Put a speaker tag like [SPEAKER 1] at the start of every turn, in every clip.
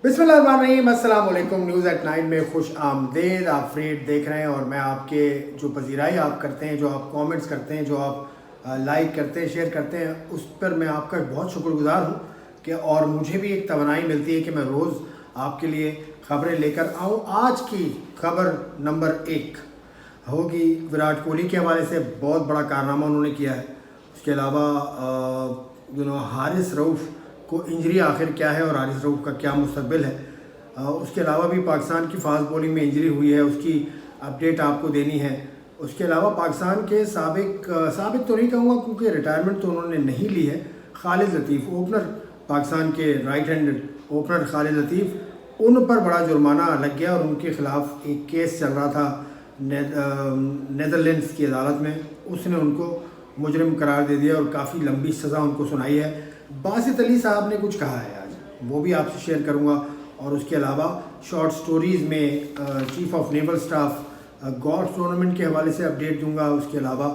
[SPEAKER 1] बिस्मिल्लाहिर्रहमानिर्रहीम, अस्सलाम वालेकुम। न्यूज़ एट 9 में खुश आमदेद। आप फ्रीड देख रहे हैं और मैं आपके जो पजीराई आप करते हैं, जो आप कमेंट्स करते हैं, जो आप लाइक करते हैं, शेयर करते हैं, उस पर मैं आपका बहुत शुक्रगुजार हूँ कि और मुझे भी एक तवानाई मिलती है कि मैं रोज़ आपके लिए ख़बरें लेकर आऊँ। आज की खबर नंबर 1 होगी विराट कोहली के हवाले से। बहुत बड़ा कारनामा उन्होंने किया है। उसके अलावा हारिस रऊफ़ को इंजरी आखिर क्या है और हारिस रऊफ़ का क्या मुस्तकबिल है। उसके अलावा भी पाकिस्तान की फास्ट बॉलिंग में इंजरी हुई है, उसकी अपडेट आपको देनी है। उसके अलावा पाकिस्तान के साबिक तो नहीं कहूँगा क्योंकि रिटायरमेंट तो उन्होंने नहीं ली है, खालिद लतीफ़ ओपनर, पाकिस्तान के राइट हैंडेड ओपनर खालिद लतीफ़, उन पर बड़ा जुर्माना लग गया और उनके ख़िलाफ़ एक केस चल रहा था नेदरलैंड्स की अदालत में। उसने उनको मुजरिम करार दे दिया और काफ़ी लंबी सज़ा उनको सुनाई है। बासित अली साहब ने कुछ कहा है आज, वो भी आपसे शेयर करूंगा। और उसके अलावा शॉर्ट स्टोरीज़ में chief of naval staff golf tournament के हवाले से अपडेट दूंगा। उसके अलावा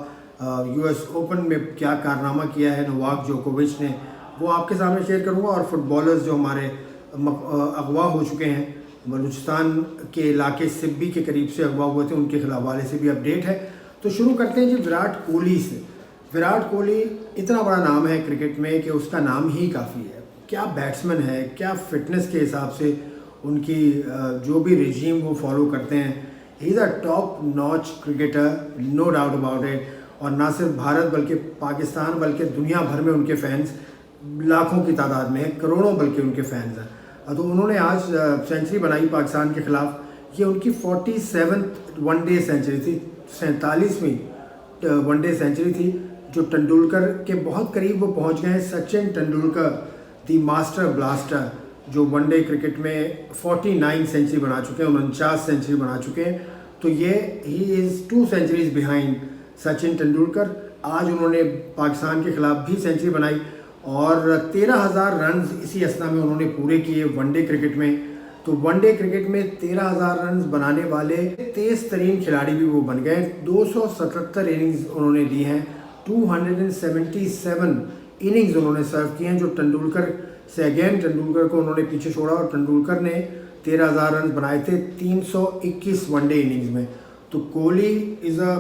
[SPEAKER 1] यूएस ओपन में क्या कारनामा किया है नोवाक जोकोविच ने, वो आपके सामने शेयर करूंगा। और फुटबॉलर्स जो हमारे अगवा हो चुके हैं, बलूचिस्तान के इलाके सिब्बी के करीब से अगवा हुए थे, उनके हवाले से भी अपडेट है। तो शुरू करते हैं जी विराट कोहली से। विराट कोहली इतना बड़ा नाम है क्रिकेट में कि उसका नाम ही काफ़ी है। क्या बैट्समैन है, क्या फिटनेस के हिसाब से उनकी जो भी रिजीम वो फॉलो करते हैं। He is a top notch cricketer, no doubt about it. और ना सिर्फ भारत बल्कि पाकिस्तान बल्कि दुनिया भर में उनके फैंस लाखों की तादाद में है, करोड़ों बल्कि उनके फैंस हैं। तो उन्होंने आज सेंचुरी बनाई पाकिस्तान के ख़िलाफ़। ये उनकी 47th वनडे सेंचुरी थी, 47वीं वनडे सेंचुरी थी, जो तेंदुलकर के बहुत करीब वो पहुंच गए हैं। Sachin Tendulkar the master blaster, जो वनडे क्रिकेट में 49 सेंचुरी बना चुके हैं, 49 सेंचुरी बना चुके हैं। तो ये he is 2 centuries behind Sachin Tendulkar. आज उन्होंने पाकिस्तान के ख़िलाफ़ भी सेंचुरी बनाई और 13,000 रन इसी असना में उन्होंने पूरे किए वनडे क्रिकेट में। तो वनडे क्रिकेट में 13,000 रन बनाने वाले तेज़ तरीन खिलाड़ी भी वो बन गए। 277 इनिंग्स उन्होंने ली हैं, 277 इनिंग्स उन्होंने सर्व किए हैं, जो तेंदुलकर से अगेन तेंदुलकर को उन्होंने पीछे छोड़ा और तेंदुलकर ने 13,000 रन बनाए थे 321 वनडे इनिंग्स में। तो Kohli is a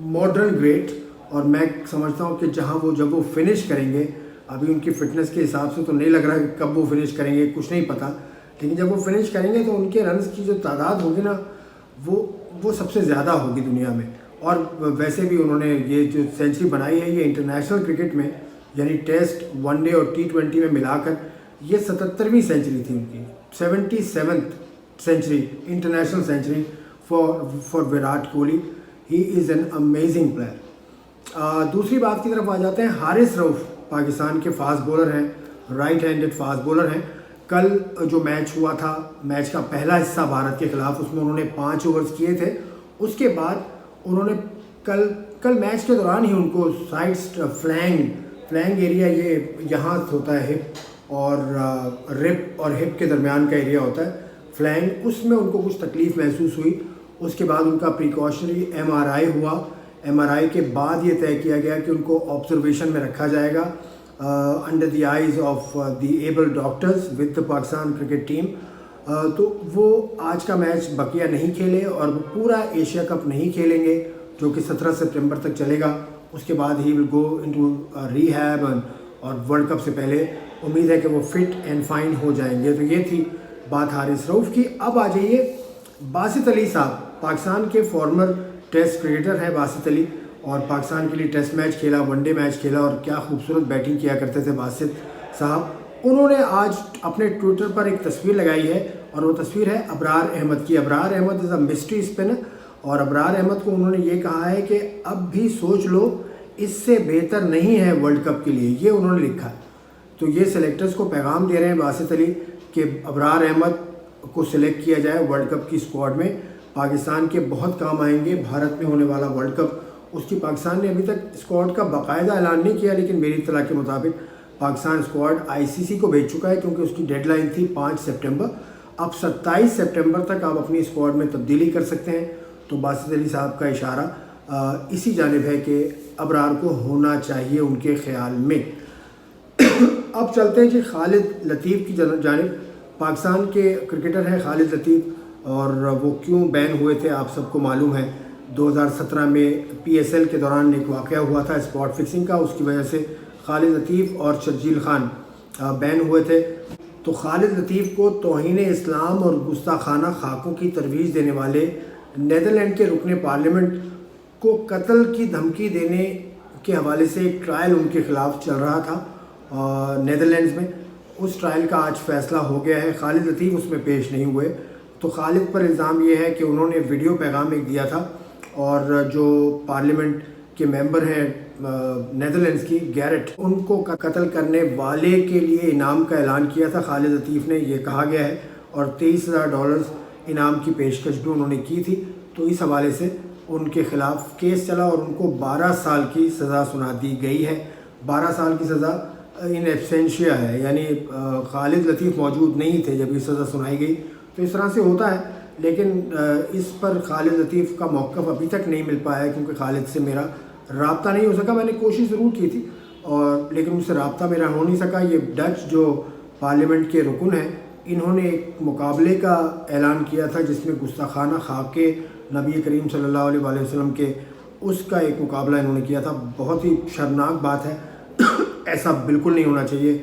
[SPEAKER 1] modern great और मैं समझता हूँ कि जब वो फिनिश करेंगे, अभी उनकी फ़िटनेस के हिसाब से तो नहीं लग रहा है कि कब वो फिनिश करेंगे, कुछ नहीं पता, लेकिन जब वो फिनिश करेंगे तो उनके रन्स की जो तादाद होगी ना, वो सबसे ज़्यादा होगी दुनिया में। और वैसे भी उन्होंने ये जो सेंचुरी बनाई है, ये इंटरनेशनल क्रिकेट में यानी टेस्ट, वनडे और T20 में मिलाकर ये 77वीं सेंचुरी थी उनकी, 77th century, international century for Virat Kohli. He is an amazing player. दूसरी बात की तरफ आ जाते हैं। हारिस रऊफ़ पाकिस्तान के फास्ट बॉलर हैं, राइट हैंडेड फास्ट बॉलर हैं। कल जो मैच हुआ था, मैच का पहला हिस्सा भारत के ख़िलाफ़, उसमें उन्होंने 5 ओवर्स किए थे। उसके बाद उन्होंने कल मैच के दौरान ही उनको साइड फ्लैंग एरिया, ये यहाँ होता है हिप और रिप और हिप के दरमियान का एरिया होता है फ्लैंग, उसमें उनको कुछ तकलीफ़ महसूस हुई। उसके बाद उनका प्रिकॉशनरी MRI हुआ। MRI के बाद ये तय किया गया कि उनको ऑब्जर्वेशन में रखा जाएगा under the eyes of the able doctors with the Pakistan cricket team. तो वो आज का मैच बकिया नहीं खेले और पूरा एशिया कप नहीं खेलेंगे, जो कि 17 सितंबर तक चलेगा। उसके बाद he will go into rehab और वर्ल्ड कप से पहले उम्मीद है कि वो फिट एंड फाइन हो जाएंगे। तो ये थी बात हारिस रऊफ़ की। अब आ जाइए बासित अली साहब, पाकिस्तान के फॉर्मर टेस्ट क्रिकेटर हैं बासित अली, और पाकिस्तान के लिए टेस्ट मैच खेला, वनडे मैच खेला और क्या खूबसूरत बैटिंग किया करते थे बासित साहब। उन्होंने आज अपने ट्विटर पर एक तस्वीर लगाई है और वो तस्वीर है अबरार अहमद की। Abrar Ahmed is a mystery spinner और अबरार अहमद को उन्होंने ये कहा है कि अब भी सोच लो, इससे बेहतर नहीं है वर्ल्ड कप के लिए, ये उन्होंने लिखा है। तो ये सेलेक्टर्स को पैगाम दे रहे हैं बासित अली कि अबरार अहमद को सिलेक्ट किया जाए वर्ल्ड कप की स्क्वाड में। पाकिस्तान के बहुत काम आएंगे भारत में होने वाला वर्ल्ड कप। उसकी पाकिस्तान ने अभी तक स्क्वाड का बाकायदा ऐलान नहीं किया, लेकिन मेरी इत्तला के मुताबिक पाकिस्तान स्क्वाड ICC को भेज चुका है क्योंकि उसकी डेडलाइन थी 5 सितंबर। अब 27 सितंबर तक आप अपनी स्क्वाड में तब्दीली कर सकते हैं। तो बासित अली साहब का इशारा इसी जानिब है कि अबरार को होना चाहिए उनके ख्याल में। अब चलते हैं जी खालिद लतीफ़ की जानिब। پاکستان کے کرکٹر ہیں خالد لطیف، اور وہ کیوں بین ہوئے تھے آپ سب کو معلوم ہے۔ 2017 میں PSL کے دوران ایک واقعہ ہوا تھا اسپاٹ فکسنگ کا، اس کی وجہ سے خالد لطیف اور شرجیل خان بین ہوئے تھے۔ تو خالد لطیف کو توہین اسلام اور گستاخانہ خاکوں کی ترویج دینے والے نیدرلینڈ کے رکن پارلیمنٹ کو قتل کی دھمکی دینے کے حوالے سے ایک ٹرائل ان کے خلاف چل رہا تھا نیدرلینڈز میں۔ اس ٹرائل کا آج فیصلہ ہو گیا ہے، خالد لطیف اس میں پیش نہیں ہوئے۔ تو خالد پر الزام یہ ہے کہ انہوں نے ویڈیو پیغام ایک دیا تھا، اور جو پارلیمنٹ کے ممبر ہیں نیدرلینڈز کی گیرٹ، ان کو قتل کرنے والے کے لیے انعام کا اعلان کیا تھا خالد لطیف نے، یہ کہا گیا ہے، اور $23,000 انعام کی پیشکش بھی انہوں نے کی تھی۔ تو اس حوالے سے ان کے خلاف کیس چلا اور ان کو 12 سال کی سزا سنا دی گئی ہے۔ 12 سال کی سزا ان ایبسینشیا ہے، یعنی خالد لطیف موجود نہیں تھے جب یہ سزا سنائی گئی۔ تو اس طرح سے ہوتا ہے، لیکن اس پر خالد لطیف کا موقف ابھی تک نہیں مل پایا ہے، کیونکہ خالد سے میرا رابطہ نہیں ہو سکا۔ میں نے کوشش ضرور کی تھی، لیکن ان سے رابطہ میرا ہو نہیں سکا۔ یہ ڈچ جو پارلیمنٹ کے رکن ہیں، انہوں نے ایک مقابلے کا اعلان کیا تھا جس میں گستاخانہ خاک نبی کریم صلی اللہ علیہ وآلہ وسلم کے، اس کا ایک مقابلہ انہوں نے کیا تھا۔ بہت ہی شرمناک بات ہے، ایسا بالکل نہیں ہونا چاہیے۔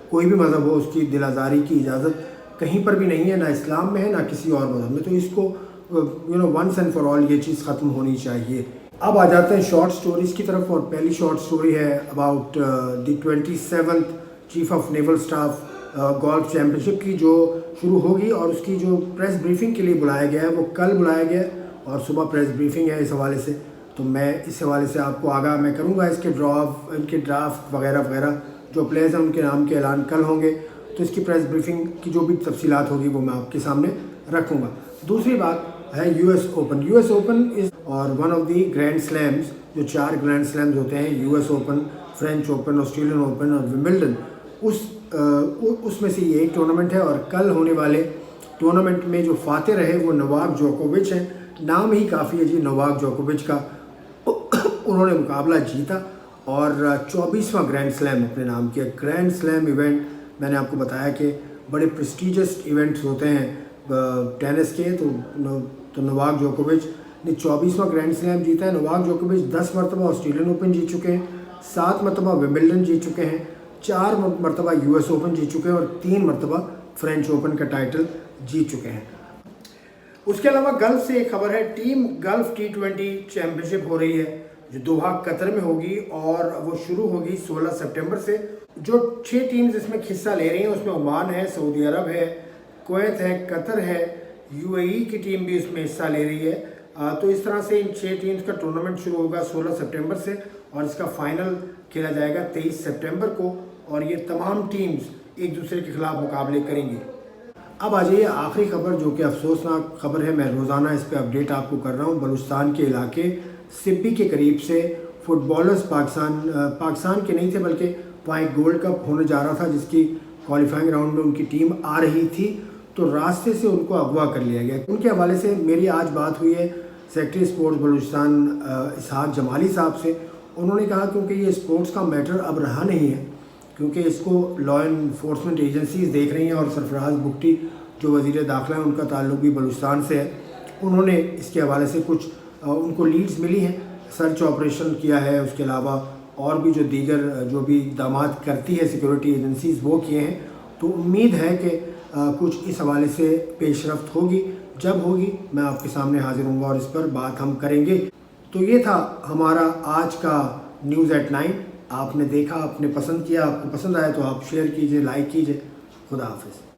[SPEAKER 1] کوئی بھی مذہب ہو، اس کی دل آزاری کی اجازت کہیں پر بھی نہیں ہے، نہ اسلام میں ہے نہ کسی اور مذہب میں۔ تو اس کو ونس اینڈ فار آل یہ چیز ختم ہونی چاہیے۔ اب آ جاتے ہیں شارٹ سٹوریز کی طرف، اور پہلی شارٹ سٹوری ہے about the 27th chief of naval staff golf championship کی، جو شروع ہوگی، اور اس کی جو پریس بریفنگ کے لیے بلایا گیا ہے وہ کل بلایا گیا ہے، اور صبح پریس بریفنگ ہے اس حوالے سے۔ تو میں اس حوالے سے آپ کو آگاہ میں کروں گا۔ اس کے ان کے ڈرافٹ وغیرہ وغیرہ جو پلیئرز ہیں ان کے نام کے اعلان کل ہوں گے، تو اس کی پریس بریفنگ کی جو بھی تفصیلات ہوگی وہ میں آپ کے سامنے رکھوں گا۔ دوسری بات ہے US اوپن۔ US اوپن از اور ون آف دی گرینڈ سلیمز، جو 4 گرینڈ سلیمز ہوتے ہیں، US open, French open, Australian open اور ومبلڈن، اس میں سے یہ ایک ٹورنامنٹ ہے۔ اور کل ہونے والے ٹورنامنٹ میں جو فاتح رہے وہ نوواک جوکووچ ہیں۔ نام ہی کافی ہے جی نوواک جوکووچ کا۔ انہوں نے مقابلہ جیتا اور 24واں گرینڈ سلیم اپنے نام کیا۔ گرینڈ سلیم ایونٹ میں نے آپ کو بتایا کہ بڑے پریسٹیجس ایونٹس ہوتے ہیں ٹینس کے، تو نوواک جوکووچ نے 24واں گرینڈ سلیم جیتا ہے۔ نوواک جوکووچ 10 مرتبہ آسٹریلین اوپن جیت چکے ہیں، 7 مرتبہ ومبلڈن جیت چکے ہیں، 4 مرتبہ US اوپن جیت چکے ہیں، اور 3 مرتبہ فرینچ اوپن کا ٹائٹل جیت چکے ہیں۔ اس کے علاوہ گلف سے ایک خبر ہے، ٹیم گلف T20 چیمپئن شپ ہو رہی ہے جو دوحہ قطر میں ہوگی، اور وہ شروع ہوگی 16 سپٹمبر سے۔ جو 6 ٹیمز اس میں حصہ لے رہی ہیں اس میں عمان ہے، سعودی عرب ہے، کویت ہے، قطر ہے، UAE کی ٹیم بھی اس میں حصہ لے رہی ہے۔ تو اس طرح سے ان 6 ٹیمز کا ٹورنامنٹ شروع ہوگا 16 سپٹمبر سے، اور اس کا فائنل کھیلا جائے گا 23 سپٹمبر کو، اور یہ تمام ٹیمز ایک دوسرے کے خلاف مقابلے کریں گی۔ اب آ جائیے آخری خبر، جو کہ افسوسناک خبر ہے، میں روزانہ اس پہ اپڈیٹ آپ کو کر رہا ہوں۔ بلوچستان کے علاقے سبی کے قریب سے فٹ بالرز پاکستان کے نہیں تھے، بلکہ وہاں ایک گولڈ کپ ہونے جا رہا تھا جس کی کوالیفائنگ راؤنڈ میں ان کی ٹیم آ رہی تھی، تو راستے سے ان کو اغوا کر لیا گیا۔ ان کے حوالے سے میری آج بات ہوئی ہے سیکرٹری اسپورٹس بلوچستان اسحاق جمالی صاحب سے۔ انہوں نے کہا کیونکہ یہ اسپورٹس کا میٹر اب رہا نہیں ہے، کیونکہ اس کو لا انفورسمنٹ ایجنسیز دیکھ رہی ہیں، اور سرفراز بگٹی جو وزیر داخلہ ہیں ان کا تعلق بھی بلوچستان سے ہے۔ انہوں نے اس کے حوالے سے کچھ ان کو لیڈز ملی ہیں، سرچ آپریشن کیا ہے، اس کے علاوہ اور بھی جو دیگر جو بھی اقدامات کرتی ہے سیکورٹی ایجنسیز وہ کیے ہیں۔ تو امید ہے کہ کچھ اس حوالے سے پیش رفت ہوگی، جب ہوگی میں آپ کے سامنے حاضر ہوں گا اور اس پر بات ہم کریں گے۔ تو یہ تھا ہمارا آج کا نیوز ایٹ 9۔ آپ نے دیکھا، آپ نے پسند کیا، آپ کو پسند آیا تو آپ شیئر کیجئے، لائک کیجئے۔ خدا حافظ۔